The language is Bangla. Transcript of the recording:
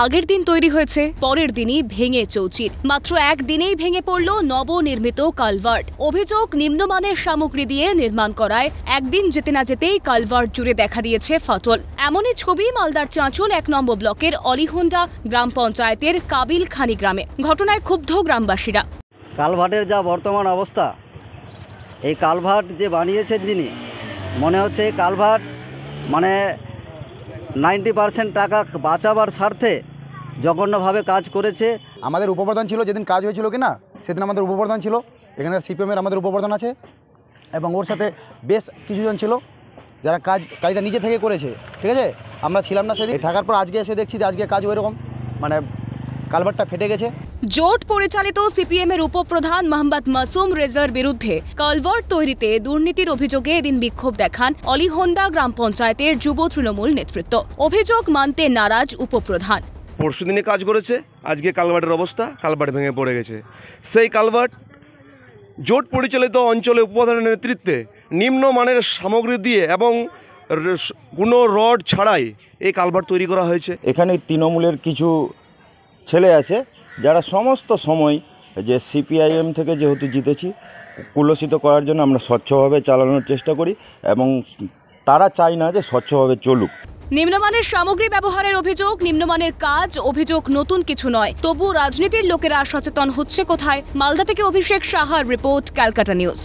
আগের দিন তৈরি হয়েছে, পরের দিনই ভেঙে চৌচির। মাত্র একদিনেই ভেঙে পড়ল নবনির্মিত কালভার্ট। অভিযোগ, নিম্নমানের সামগ্রী দিয়ে নির্মাণ করায় একদিন যেতে না যেতেই কালভার্ট জুড়ে দেখা দিয়েছে ফাটল। এমনই ছবি মালদার চাঁচল ১ নম্বর ব্লকের অলিহন্ডা গ্রাম পঞ্চায়েতের কাবিলখানি গ্রামে। ঘটনায় ক্ষুব্ধ গ্রামবাসীরা। কালভার্টের যা বর্তমান অবস্থা, এই কালভার্ট যে বানিয়েছেন যিনি, মনে হচ্ছে এই কালভার্ট মানে 90% টাকা বাঁচাবার স্বার্থে জঘন্যভাবে কাজ করেছে। আমাদের উপপ্রধান ছিল যেদিন কাজ হয়েছিল কিনা, সেদিন আমাদের উপপ্রধান ছিল, এখানের সিপিএমের আমাদের উপপ্রধান আছে এবং ওর সাথে বেশ কিছুজন ছিল যারা কাজটা নিজে থেকে করেছে। ঠিক আছে, আমরা ছিলাম না সেদিন। থাকার পর আজকে এসে দেখছি যে আজকে কাজ ওইরকম, মানে কালভার্টটা ফেটে গেছে। জোট পরিচালিত সিপিএমের উপপ্রধান মোহাম্মদ মাসুম রেজার বিরুদ্ধে কালভার্ট তৈরিতে দুর্নীতির অভিযোগে এদিন বিক্ষোভ দেখান অলিহন্ডা গ্রাম পঞ্চায়েতের যুব তৃণমূল নেতৃত্ব। অভিযোগ মানতে নারাজ উপপ্রধান। পরশুদিনে কাজ করেছে, আজকে কালভার্টের অবস্থা, কালভার্ট ভেঙে পড়ে গেছে। সেই কালভার্ট জোট পরিচালিত অঞ্চলে উপপ্রধানের নেতৃত্বে নিম্নমানের সামগ্রী দিয়ে এবং কোনো রড ছাড়াই এই কালভার্ট তৈরি করা হয়েছে। এখানে তৃণমূলের কিছু ছেলে আছে যারা সমস্ত সময় যে সিপিআইএম থেকে যেহেতু জিতেছি, কুলসিত করার জন্য আমরা স্বচ্ছভাবে চালানোর চেষ্টা করি এবং তারা চায় না যে স্বচ্ছভাবে চলুক। নিম্নমানের সামগ্রী ব্যবহারের অভিযোগ, নিম্নমানের কাজ, অভিযোগ নতুন কিছু নয়। তবু রাজনীতির লোকেরা সচেতন হচ্ছে কোথায়? মালদা থেকে অভিষেক সাহার রিপোর্ট, ক্যালকাটা নিউজ।